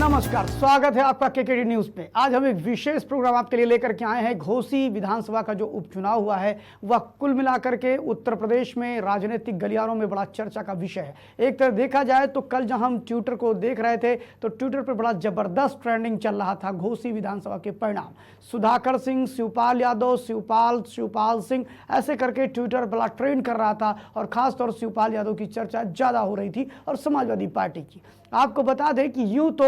नमस्कार, स्वागत है आपका केकेडी न्यूज पे। आज हम एक विशेष प्रोग्राम आपके लिए लेकर के आए हैं। घोसी विधानसभा का जो उपचुनाव हुआ है वह कुल मिलाकर के उत्तर प्रदेश में राजनीतिक गलियारों में बड़ा चर्चा का विषय है। एक तरह देखा जाए तो कल जब हम ट्विटर को देख रहे थे तो ट्विटर पर बड़ा जबरदस्त ट्रेंडिंग चल रहा था घोसी विधानसभा के परिणाम। सुधाकर सिंह, शिवपाल यादव, शिवपाल सिंह ऐसे करके ट्विटर बड़ा ट्रेंड कर रहा था और खासतौर से शिवपाल यादव की चर्चा ज्यादा हो रही थी और समाजवादी पार्टी की। आपको बता दें कि यूं तो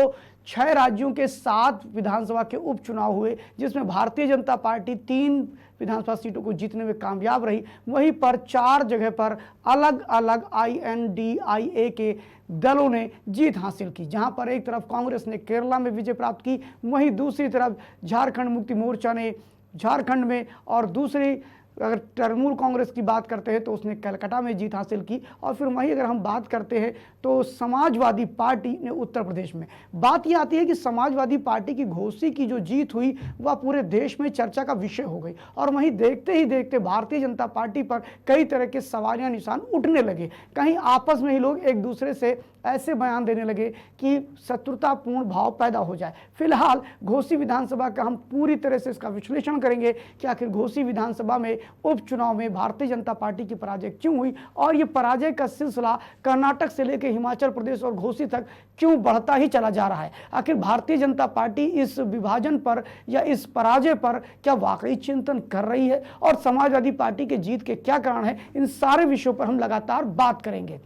6 राज्यों के 7 विधानसभा के उपचुनाव हुए जिसमें भारतीय जनता पार्टी 3 विधानसभा सीटों को जीतने में कामयाब रही। वहीं पर 4 जगह पर अलग अलग INDIA के दलों ने जीत हासिल की, जहां पर एक तरफ कांग्रेस ने केरला में विजय प्राप्त की, वहीं दूसरी तरफ झारखंड मुक्ति मोर्चा ने झारखंड में, और दूसरी अगर तृणमूल कांग्रेस की बात करते हैं तो उसने कलकत्ता में जीत हासिल की। और फिर वहीं अगर हम बात करते हैं तो समाजवादी पार्टी ने उत्तर प्रदेश में। बात यह आती है कि समाजवादी पार्टी की घोसी की जो जीत हुई वह पूरे देश में चर्चा का विषय हो गई और वहीं देखते ही देखते भारतीय जनता पार्टी पर कई तरह के सवालिया निशान उठने लगे। कहीं आपस में ही लोग एक दूसरे से ऐसे बयान देने लगे कि शत्रुतापूर्ण भाव पैदा हो जाए। फिलहाल घोसी विधानसभा का हम पूरी तरह से इसका विश्लेषण करेंगे कि आखिर घोसी विधानसभा में उपचुनाव में भारतीय जनता पार्टी की पराजय क्यों हुई और ये पराजय का सिलसिला कर्नाटक से लेकर हिमाचल प्रदेश और घोसी तक क्यों बढ़ता ही चला जा रहा है। आखिर भारतीय जनता पार्टी इस विभाजन पर या इस पराजय पर क्या वाकई चिंतन कर रही है और समाजवादी पार्टी के जीत के क्या कारण है, इन सारे विषयों पर हम लगातार बात करेंगे।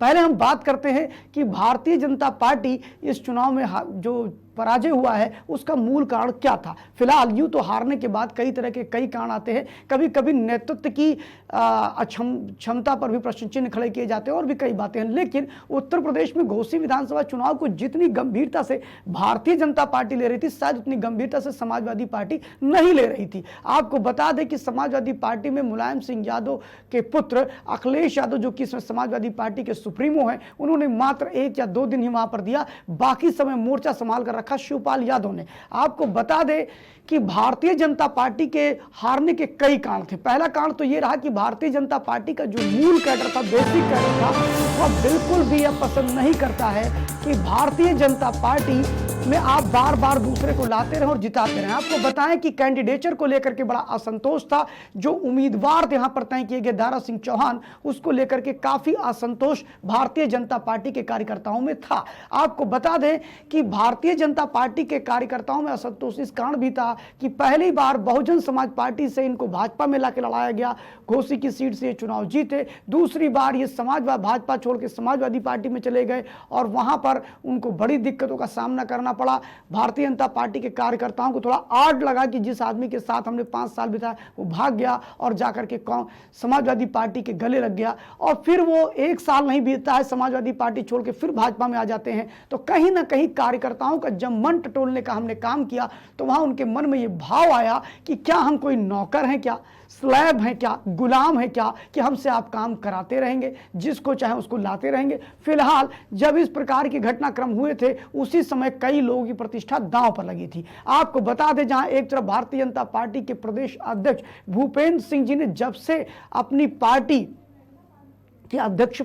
पहले हम बात करते हैं कि भारतीय जनता पार्टी इस चुनाव में जो पराजय हुआ है उसका मूल कारण क्या था। फिलहाल यूं तो हारने के बाद कई तरह के कई कारण आते हैं, कभी कभी नेतृत्व की क्षमता पर भी प्रश्न चिन्ह खड़े किए जाते हैं और भी कई बातें हैं। लेकिन उत्तर प्रदेश में घोसी विधानसभा चुनाव को जितनी गंभीरता से भारतीय जनता पार्टी ले रही थी शायद उतनी गंभीरता से समाजवादी पार्टी नहीं ले रही थी। आपको बता दें कि समाजवादी पार्टी में मुलायम सिंह यादव के पुत्र अखिलेश यादव जो कि समाजवादी पार्टी के सुप्रीमो हैं, उन्होंने मात्र 1 या 2 दिन ही वहां पर दिया, बाकी समय मोर्चा संभाल कर रखा शिवपाल यादव ने। आपको बता दें कि भारतीय जनता पार्टी के हारने के कई कारण थे। पहला कारण तो यह रहा कि भारतीय जनता पार्टी का जो मूल कैडर था, बेसिक कैडर था, वह बिल्कुल भी यह पसंद नहीं करता है कि भारतीय जनता पार्टी में आप बार बार दूसरे को लाते रहें और जिताते रहें। आपको बताएं कि कैंडिडेचर को लेकर के बड़ा असंतोष था। जो उम्मीदवार यहां पर तय किए गए दारा सिंह चौहान, उसको लेकर के काफी असंतोष भारतीय जनता पार्टी के कार्यकर्ताओं में था। आपको बता दें कि भारतीय जनता पार्टी के कार्यकर्ताओं में असंतोष इस कारण भी था कि पहली बार बहुजन समाज पार्टी से इनको भाजपा में लाके लड़ाया गया, घोसी की सीट से ये चुनाव जीते। दूसरी बार ये समाजवादी भाजपा छोड़ के समाजवादी पार्टी में चले गए और वहां पर उनको बड़ी दिक्कतों का सामना करना पड़ा। भारतीय जनता पार्टी के कार्यकर्ताओं को थोड़ा आड़ लगा कि जिस आदमी के साथ हमने 5 साल बिताया वो भाग गया और जाकर के समाजवादी पार्टी के गले लग गया। और फिर वो 1 साल नहीं बीतता है समाजवादी पार्टी छोड़ के फिर भाजपा में आ जाते हैं। तो कहीं ना कहीं कार्यकर्ताओं का जब मन टटोलने का हमने काम किया तो वहां उनके मन में ये भाव आया कि क्या हम कोई नौकर हैं, क्या स्लैब हैं, क्या गुलाम है, क्या कि हमसे आप काम कराते रहेंगे, जिसको चाहे उसको लाते रहेंगे। फिलहाल जब इस प्रकार के घटनाक्रम हुए थे उसी समय कई लोगों की प्रतिष्ठा दांव पर लगी थी। आपको बता दें जहां एक तरफ भारतीय जनता पार्टी के प्रदेश अध्यक्ष भूपेंद्र सिंह जी ने जब से अपनी पार्टी कि अध्यक्ष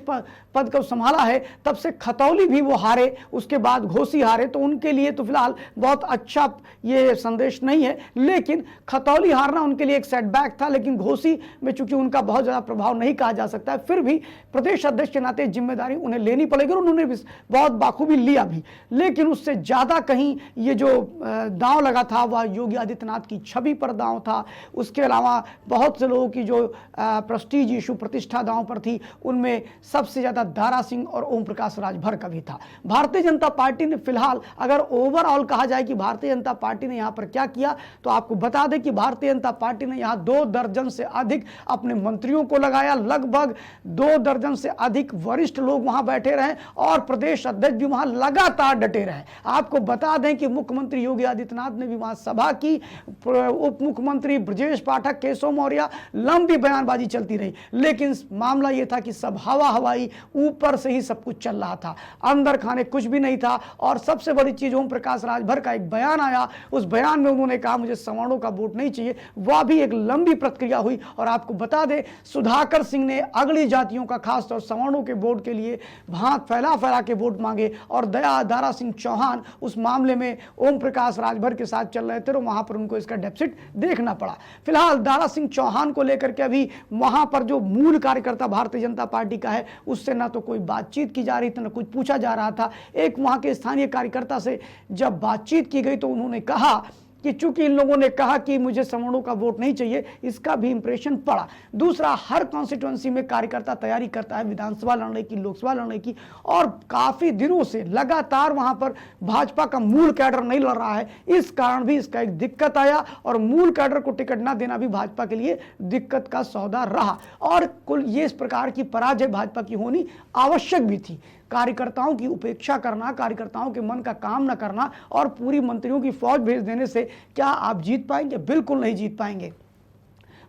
पद को संभाला है तब से खतौली भी वो हारे, उसके बाद घोसी हारे, तो उनके लिए तो फिलहाल बहुत अच्छा ये संदेश नहीं है। लेकिन खतौली हारना उनके लिए एक सेटबैक था, लेकिन घोसी में चूंकि उनका बहुत ज़्यादा प्रभाव नहीं कहा जा सकता है, फिर भी प्रदेश अध्यक्ष के नाते जिम्मेदारी उन्हें लेनी पड़ेगी और उन्होंने भी बहुत बाखूबी लिया भी। लेकिन उससे ज़्यादा कहीं ये जो दांव लगा था वह योगी आदित्यनाथ की छवि पर दांव था। उसके अलावा बहुत से लोगों की जो प्रेस्टीज इशू, प्रतिष्ठा दांव पर थी, उनमें सबसे ज्यादा दारा सिंह और ओम प्रकाश राजभर का भी था। भारतीय जनता पार्टी ने फिलहाल अगर ओवरऑल कहा जाए कि भारतीय जनता पार्टी ने यहां पर क्या किया तो आपको बता दें कि भारतीय जनता पार्टी ने यहां 2 दर्जन से अधिक अपने मंत्रियों को लगाया, लगभग 2 दर्जन से अधिक वरिष्ठ लोग वहां बैठे रहे और प्रदेश अध्यक्ष भी वहां लगातार डटे रहे। आपको बता दें कि मुख्यमंत्री योगी आदित्यनाथ ने भी वहां सभा की, उप मुख्यमंत्री ब्रजेश पाठक, केशव मौर्य, लंबी बयानबाजी चलती रही। लेकिन मामला यह था कि सब हवा हवाई, ऊपर से ही सब कुछ चल रहा था, अंदर खाने कुछ भी नहीं था। और सबसे बड़ी चीज, ओम प्रकाश राजभर का एक बयान आया, उस बयान में उन्होंने कहा मुझे सवर्णों का वोट नहीं चाहिए। वह भी एक लंबी प्रक्रिया हुई। और आपको बता दें, सुधाकर सिंह ने अगली जातियों का, खासतौर सवर्णों के वोट के लिए भांत फैला फैला के वोट मांगे। और दारा सिंह चौहान उस मामले में ओम प्रकाश राजभर के साथ चल रहे थे, तो वहां पर उनको इसका डेफिसिट देखना पड़ा। फिलहाल दारा सिंह चौहान को लेकर के अभी वहां पर जो मूल कार्यकर्ता भारतीय जनता पार्टी का है, उससे ना तो कोई बातचीत की जा रही थी, ना कुछ पूछा जा रहा था। एक वहां के स्थानीय कार्यकर्ता से जब बातचीत की गई तो उन्होंने कहा कि चूंकि इन लोगों ने कहा कि मुझे सवर्णों का वोट नहीं चाहिए, इसका भी इंप्रेशन पड़ा। दूसरा, हर कॉन्स्टिट्यूंसी में कार्यकर्ता तैयारी करता है विधानसभा लड़ने की, लोकसभा लड़ने की, और काफी दिनों से लगातार वहां पर भाजपा का मूल कैडर नहीं लड़ रहा है। इस कारण भी इसका एक दिक्कत आया, और मूल कैडर को टिकट ना देना भी भाजपा के लिए दिक्कत का सौदा रहा। और कुल ये इस प्रकार की पराजय भाजपा की होनी आवश्यक भी थी। कार्यकर्ताओं की उपेक्षा करना, कार्यकर्ताओं के मन का काम न करना और पूरी मंत्रियों की फौज भेज देने से क्या आप जीत पाएंगे? बिल्कुल नहीं जीत पाएंगे।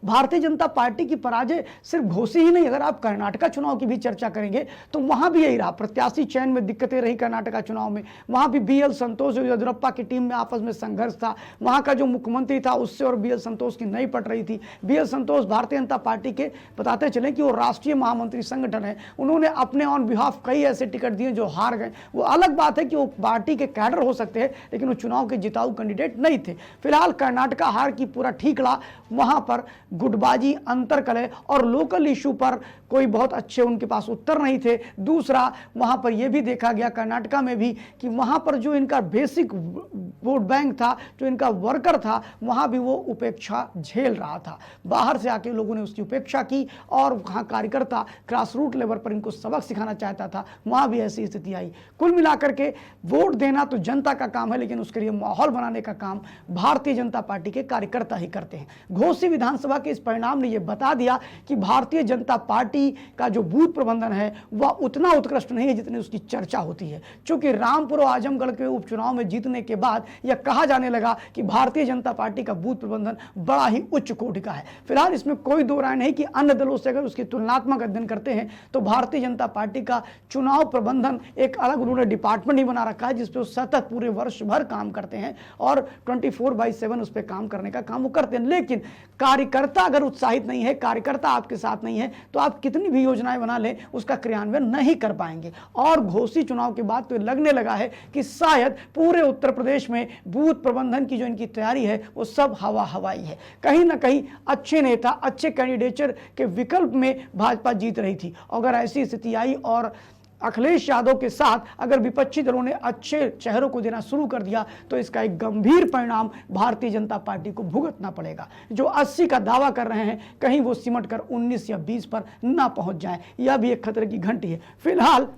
भारतीय जनता पार्टी की पराजय सिर्फ घोसी ही नहीं, अगर आप कर्नाटका चुनाव की भी चर्चा करेंगे तो वहां भी यही रहा। प्रत्याशी चयन में दिक्कतें रही कर्नाटका चुनाव में, वहां भी बीएल संतोष और येदियुरप्पा की टीम में आपस में संघर्ष था। वहां का जो मुख्यमंत्री था उससे और बीएल संतोष की नहीं पट रही थी। बीएल संतोष भारतीय जनता पार्टी के बताते चले कि वो राष्ट्रीय महामंत्री संगठन है, उन्होंने अपने ऑन बिहाफ कई ऐसे टिकट दिए जो हार गए। वो अलग बात है कि वो पार्टी के कैडर हो सकते हैं, लेकिन वो चुनाव के जिताऊ कैंडिडेट नहीं थे। फिलहाल कर्नाटका हार की पूरा ठीक रहा, वहां पर गुटबाजी, अंतरकलह और लोकल इशू पर कोई बहुत अच्छे उनके पास उत्तर नहीं थे। दूसरा, वहां पर यह भी देखा गया कर्नाटका में भी कि वहां पर जो इनका बेसिक वोट बैंक था, जो इनका वर्कर था, वहां भी वो उपेक्षा झेल रहा था। बाहर से आके लोगों ने उसकी उपेक्षा की और वहां कार्यकर्ता ग्रास रूट लेवल पर इनको सबक सिखाना चाहता था, वहां भी ऐसी स्थिति आई। कुल मिलाकर के वोट देना तो जनता का काम है, लेकिन उसके लिए माहौल बनाने का काम भारतीय जनता पार्टी के कार्यकर्ता ही करते हैं। घोसी विधानसभा के इस परिणाम ने यह बता दिया कि भारतीय जनता पार्टी का जो बूथ प्रबंधन है वह उतना उत्कृष्ट नहीं है जितनी उसकी चर्चा होती है। चूंकि रामपुर और आजमगढ़ के उपचुनाव में जीतने के बाद यह कहा जाने लगा कि भारतीय जनता पार्टी का बूथ प्रबंधन बड़ा ही उच्च कोटि का है। फिलहाल इसमें कोई दो राय नहीं कि अन्य दलों से अगर उसकी तुलनात्मक अध्ययन करते हैं तो भारतीय जनता पार्टी का चुनाव प्रबंधन एक अलग उन्होंने डिपार्टमेंट ही बना रखा है, जिसपे वो सतत पूरे वर्ष भर काम करते हैं और 24/7 उस पर काम करने का काम वो करते हैं। लेकिन कार्यकर्ता अगर उत्साहित नहीं है, कार्यकर्ता आपके साथ नहीं है, तो आप कितनी भी योजनाएं बना लें उसका क्रियान्वयन नहीं कर पाएंगे। और घोसी चुनाव के बाद तो लगने लगा है कि शायद पूरे उत्तर प्रदेश में बूथ प्रबंधन की जो इनकी तैयारी है वो सब हवा हवाई है। कहीं ना कहीं अच्छे नेता, अच्छे कैंडिडेचर के विकल्प में भाजपा जीत रही थी। अगर ऐसी स्थिति आई और अखिलेश यादव के साथ अगर विपक्षी दलों ने अच्छे चेहरों को देना शुरू कर दिया तो इसका एक गंभीर परिणाम भारतीय जनता पार्टी को भुगतना पड़ेगा। जो 80 का दावा कर रहे हैं, कहीं वो सिमट कर 19 या 20 पर ना पहुंच जाएं, यह भी एक खतरे की घंटी है। फिलहाल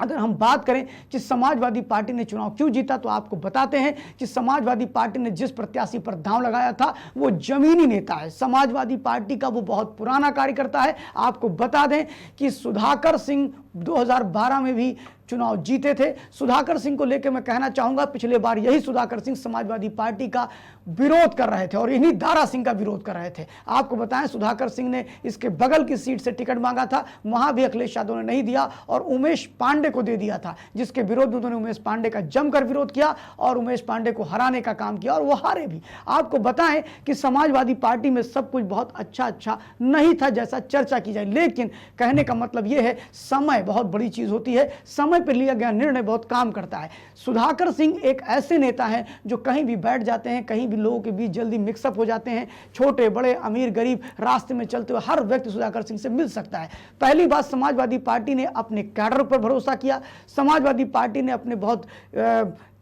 अगर हम बात करें कि समाजवादी पार्टी ने चुनाव क्यों जीता, तो आपको बताते हैं कि समाजवादी पार्टी ने जिस प्रत्याशी पर दांव लगाया था वो जमीनी नेता है। समाजवादी पार्टी का वो बहुत पुराना कार्यकर्ता है। आपको बता दें कि सुधाकर सिंह 2012 में भी चुनाव जीते थे। सुधाकर सिंह को लेकर मैं कहना चाहूंगा, पिछले बार यही सुधाकर सिंह समाजवादी पार्टी का विरोध कर रहे थे और इन्हीं दारा सिंह का विरोध कर रहे थे। आपको बताएं, सुधाकर सिंह ने इसके बगल की सीट से टिकट मांगा था, वहां भी अखिलेश यादव ने नहीं दिया और उमेश पांडे को दे दिया था, जिसके विरोध में उन्होंने उमेश पांडे का जमकर विरोध किया और उमेश पांडे को हराने का काम किया और वो हारे भी। आपको बताएं कि समाजवादी पार्टी में सब कुछ बहुत अच्छा नहीं था जैसा चर्चा की जाए, लेकिन कहने का मतलब यह है समय बहुत बड़ी चीज होती है, समय पर लिया गया निर्णय बहुत काम करता है। सुधाकर सिंह एक ऐसे नेता हैं जो कहीं भी बैठ जाते हैं, कहीं भी लोगों के बीच जल्दी मिक्सअप हो जाते हैं। छोटे बड़े, अमीर गरीब, रास्ते में चलते हुए हर व्यक्ति सुधाकर सिंह से मिल सकता है। पहली बात, समाजवादी पार्टी ने अपने कैडर पर भरोसा किया। समाजवादी पार्टी ने अपने बहुत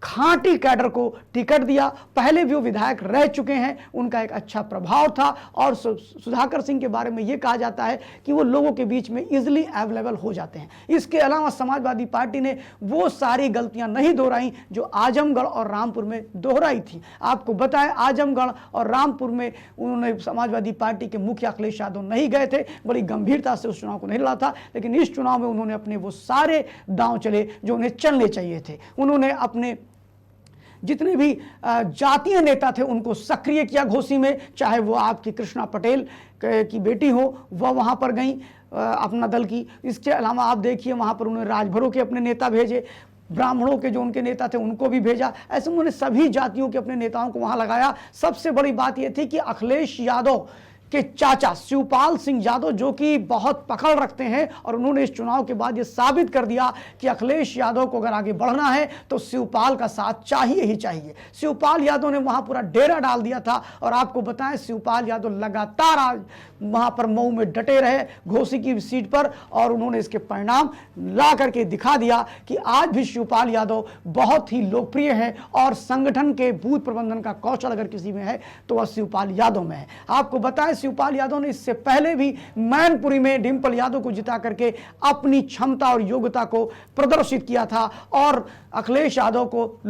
खांटी कैडर को टिकट दिया। पहले भी वो विधायक रह चुके हैं, उनका एक अच्छा प्रभाव था और सुधाकर सिंह के बारे में ये कहा जाता है कि वो लोगों के बीच में इजीली अवेलेबल हो जाते हैं। इसके अलावा समाजवादी पार्टी ने वो सारी गलतियां नहीं दोहराई जो आजमगढ़ और रामपुर में दोहराई थी। आपको बताएं, आजमगढ़ और रामपुर में उन्होंने समाजवादी पार्टी के मुखिया अखिलेश यादव नहीं गए थे, बड़ी गंभीरता से उस चुनाव को नहीं लड़ा था, लेकिन इस चुनाव में उन्होंने अपने वो सारे दांव चले जो उन्हें चलने चाहिए थे। उन्होंने अपने जितने भी जातीय नेता थे उनको सक्रिय किया घोसी में, चाहे वो आपकी कृष्णा पटेल की बेटी हो, वह वहाँ पर गई अपना दल की। इसके अलावा आप देखिए वहाँ पर उन्होंने राजभरों के अपने नेता भेजे, ब्राह्मणों के जो उनके नेता थे उनको भी भेजा, ऐसे उन्होंने सभी जातियों के अपने नेताओं को वहाँ लगाया। सबसे बड़ी बात यह थी कि अखिलेश यादव के चाचा शिवपाल सिंह यादव जो कि बहुत पकड़ रखते हैं, और उन्होंने इस चुनाव के बाद ये साबित कर दिया कि अखिलेश यादव को अगर आगे बढ़ना है तो शिवपाल का साथ चाहिए ही चाहिए। शिवपाल यादव ने वहां पूरा डेरा डाल दिया था, और आपको बताएं शिवपाल यादव लगातार आज वहां पर मऊ में डटे रहे घोसी की सीट पर, और उन्होंने इसके परिणाम ला करके दिखा दिया कि आज भी शिवपाल यादव बहुत ही लोकप्रिय है, और संगठन के बूथ प्रबंधन का कौशल अगर किसी में है तो वह शिवपाल यादव में है। आपको बताएं शिवपाल यादव ने इससे पहले भी मैनपुरी में डिंपल यादव को जिता करके अपनी क्षमता और योग्यता को प्रदर्शित किया था, और अखिलेश यादव को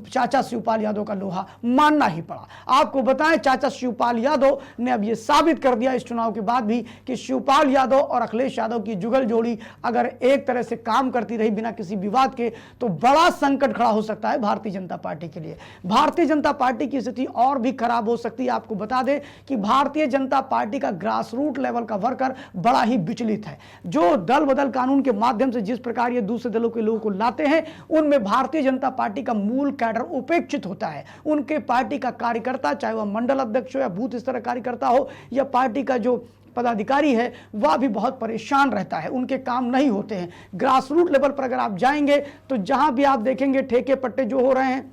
चाचा शिवपाल यादव का लोहा मानना ही पड़ा। आपको बताएं चाचा शिवपाल यादव ने अब यह साबित कर दिया इस चुनाव के बाद भी कि शिवपाल यादव और अखिलेश यादव की जुगल जोड़ी अगर एक तरह से काम करती रही बिना किसी विवाद के, तो बड़ा संकट खड़ा हो सकता है भारतीय जनता पार्टी के लिए। भारतीय जनता पार्टी की स्थिति और भी खराब हो सकती है। आपको बता दें कि भारतीय जनता पार्टी का ग्रास रूट लेवल का वर्कर बड़ा ही विचलित है। जो दल बदल कानून के माध्यम से जिस प्रकार ये दूसरे दलों के लोगों को लाते हैं, उनमें भारतीय जनता पार्टी का मूल कैडर उपेक्षित होता है। उनके पार्टी का कार्यकर्ता, चाहे वह मंडल अध्यक्ष हो या बूथ स्तर कार्यकर्ता हो या पार्टी का जो पदाधिकारी है, वह भी बहुत परेशान रहता है, उनके काम नहीं होते हैं। ग्रास रूट लेवल पर अगर आप जाएंगे तो जहां भी आप देखेंगे ठेके पट्टे जो हो रहे हैं,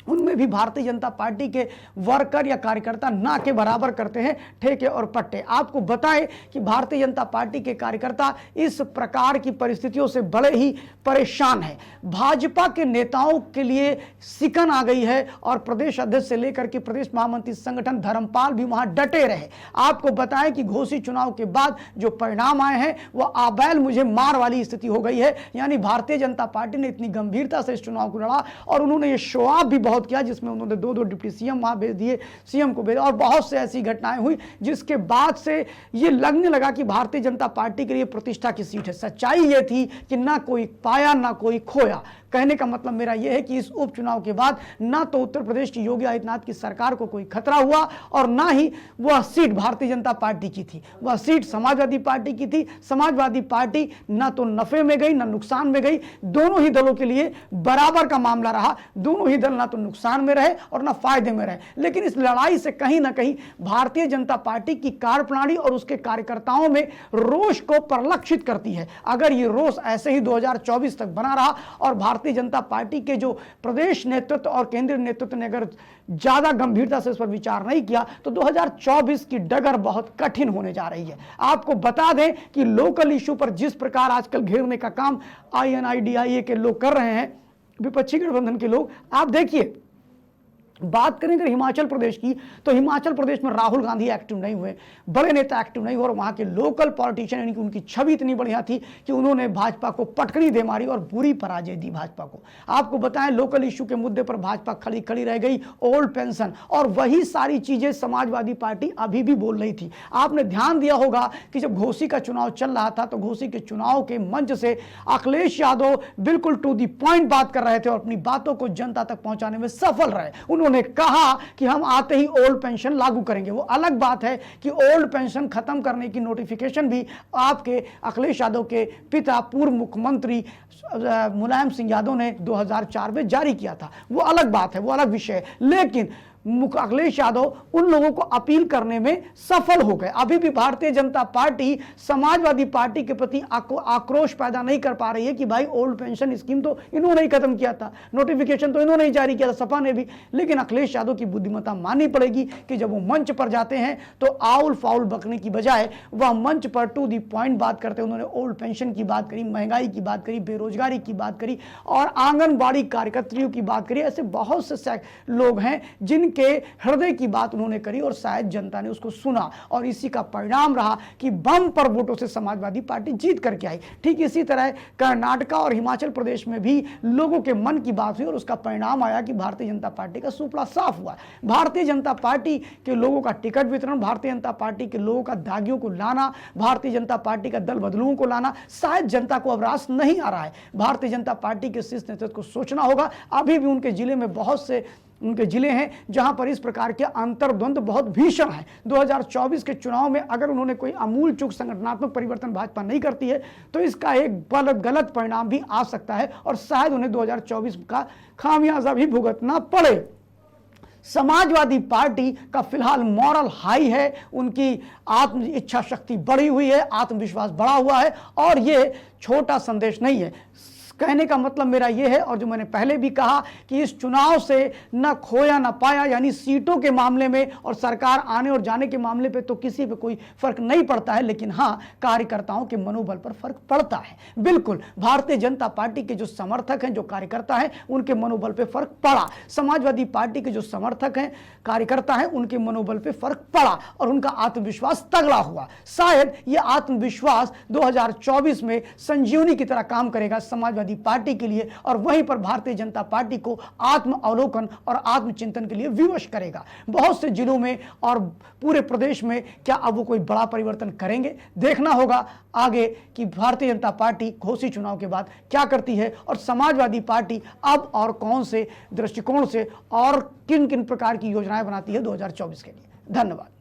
उनमें भी भारतीय जनता पार्टी के वर्कर या कार्यकर्ता ना के बराबर करते हैं ठेके और पट्टे। आपको बताएं कि भारतीय जनता पार्टी के कार्यकर्ता इस प्रकार की परिस्थितियों से बड़े ही परेशान हैं। भाजपा के नेताओं के लिए सिकन आ गई है, और प्रदेश अध्यक्ष से लेकर के प्रदेश महामंत्री संगठन धर्मपाल भी वहां डटे रहे। आपको बताएं कि घोसी चुनाव के बाद जो परिणाम आए हैं वह आबैल मुझे मार वाली स्थिति हो गई है। यानी भारतीय जनता पार्टी ने इतनी गंभीरता से इस चुनाव को लड़ा, और उन्होंने ये शो ऑफ भी बहुत किया, जिसमें उन्होंने दो डिप्टी सीएम वहां भेज दिए, सीएम को भेजा, और बहुत से ऐसी घटनाएं हुई जिसके बाद से ये लगने लगा कि भारतीय जनता पार्टी के लिए प्रतिष्ठा की सीट है। सच्चाई ये थी कि ना कोई पाया ना कोई खोया। कहने का मतलब मेरा यह है कि इस उपचुनाव के बाद ना तो उत्तर प्रदेश की योगी आदित्यनाथ की सरकार को कोई खतरा हुआ, और ना ही वह सीट भारतीय जनता पार्टी की थी, वह सीट समाजवादी पार्टी की थी। समाजवादी पार्टी ना तो नफे में गई ना नुकसान में गई, दोनों ही दलों के लिए बराबर का मामला रहा। दोनों ही दल ना तो नुकसान में रहे और ना फायदे में रहे। लेकिन इस लड़ाई से कहीं ना कहीं भारतीय जनता पार्टी की कार्यप्रणाली और उसके कार्यकर्ताओं में रोष को परिलक्षित करती है। अगर ये रोष ऐसे ही 2024 तक बना रहा और भारतीय जनता पार्टी के जो प्रदेश नेतृत्व और केंद्रीय नेतृत्व ने अगर ज्यादा गंभीरता से इस पर विचार नहीं किया, तो 2024 की डगर बहुत कठिन होने जा रही है। आपको बता दें कि लोकल इशू पर जिस प्रकार आजकल घेरने का काम INI-DIA के लोग कर रहे हैं, विपक्षी गठबंधन के लोग, आप देखिए बात करें अगर हिमाचल प्रदेश की, तो हिमाचल प्रदेश में राहुल गांधी एक्टिव नहीं हुए, बड़े नेता एक्टिव नहीं हुए, और वहां के लोकल पॉलिटिशियन यानी कि उनकी छवि इतनी बढ़िया थी कि उन्होंने भाजपा को पटकनी दे मारी और बुरी पराजय दी भाजपा को। आपको बताएं लोकल इशू के मुद्दे पर भाजपा खड़ी रह गई, ओल्ड पेंशन और वही सारी चीजें समाजवादी पार्टी अभी भी बोल रही थी। आपने ध्यान दिया होगा कि जब घोसी का चुनाव चल रहा था तो घोसी के चुनाव के मंच से अखिलेश यादव बिल्कुल टू दी पॉइंट बात कर रहे थे और अपनी बातों को जनता तक पहुंचाने में सफल रहे। उन्होंने कहा कि हम आते ही ओल्ड पेंशन लागू करेंगे। वो अलग बात है कि ओल्ड पेंशन खत्म करने की नोटिफिकेशन भी आपके अखिलेश यादव के पिता पूर्व मुख्यमंत्री मुलायम सिंह यादव ने 2004 में जारी किया था। वो अलग बात है, वो अलग विषय है। लेकिन अखिलेश यादव उन लोगों को अपील करने में सफल हो गए। अभी भी भारतीय जनता पार्टी समाजवादी पार्टी के प्रति आक्रोश पैदा नहीं कर पा रही है कि भाई ओल्ड पेंशन स्कीम तो इन्होंने ही खत्म किया था, नोटिफिकेशन तो इन्होंने ही जारी किया था, सपा ने भी। लेकिन अखिलेश यादव की बुद्धिमत्ता माननी पड़ेगी कि जब वो मंच पर जाते हैं तो आउल फाउल बकने की बजाय वह मंच पर टू दी पॉइंट बात करते हैं। उन्होंने ओल्ड पेंशन की बात करी, महंगाई की बात करी, बेरोजगारी की बात करी और आंगनबाड़ी कार्यकर्तियों की बात करी। ऐसे बहुत से लोग हैं जिनके के हृदय की बात उन्होंने करी और शायद जनता ने उसको सुना और इसी का परिणाम रहा कि बम पर वोटों से समाजवादी पार्टी जीत करके आई। ठीक इसी तरह कर्नाटका और हिमाचल प्रदेश में भी लोगों के मन की बात हुई और उसका परिणाम आया कि भारतीय जनता पार्टी का सुपड़ा साफ हुआ। भारतीय जनता पार्टी के लोगों का टिकट वितरण, भारतीय जनता पार्टी के लोगों का दागियों को लाना, भारतीय जनता पार्टी का दल बदलुओं को लाना शायद जनता को अब रास नहीं आ रहा है। भारतीय जनता पार्टी के शीर्ष नेतृत्व को सोचना होगा। अभी भी उनके जिले में बहुत से उनके जिले हैं जहां पर इस प्रकार के अंतर्द्वंद बहुत भीषण है। 2024 के चुनाव में अगर उन्होंने कोई आमूल चूक संगठनात्मक परिवर्तन भाजपा नहीं करती है तो इसका एक गलत परिणाम भी आ सकता है और शायद उन्हें 2024 का खामियाजा भी भुगतना पड़े। समाजवादी पार्टी का फिलहाल मॉरल हाई है, उनकी आत्म इच्छा शक्ति बढ़ी हुई है, आत्मविश्वास बढ़ा हुआ है और ये छोटा संदेश नहीं है। कहने का मतलब मेरा यह है और जो मैंने पहले भी कहा कि इस चुनाव से न खोया न पाया, यानी सीटों के मामले में और सरकार आने और जाने के मामले पे तो किसी पे कोई फर्क नहीं पड़ता है, लेकिन हाँ कार्यकर्ताओं के मनोबल पर फर्क पड़ता है। बिल्कुल भारतीय जनता पार्टी के जो समर्थक हैं, जो कार्यकर्ता हैं, उनके मनोबल पे फर्क पड़ा। समाजवादी पार्टी के जो समर्थक हैं, कार्यकर्ता हैं, उनके मनोबल पे फर्क पड़ा और उनका आत्मविश्वास तगड़ा हुआ। शायद यह आत्मविश्वास 2024 में संजीवनी की तरह काम करेगा समाजवादी पार्टी के लिए और वहीं पर भारतीय जनता पार्टी को आत्म अवलोकन और आत्मचिंतन के लिए विवश करेगा। बहुत से जिलों में और पूरे प्रदेश में क्या अब वो कोई बड़ा परिवर्तन करेंगे? देखना होगा आगे कि भारतीय जनता पार्टी घोषी चुनाव के बाद क्या करती है और समाजवादी पार्टी अब और कौन से दृष्टिकोण से और किन किन प्रकार की योजनाएं बनाती है 2024 के लिए। धन्यवाद।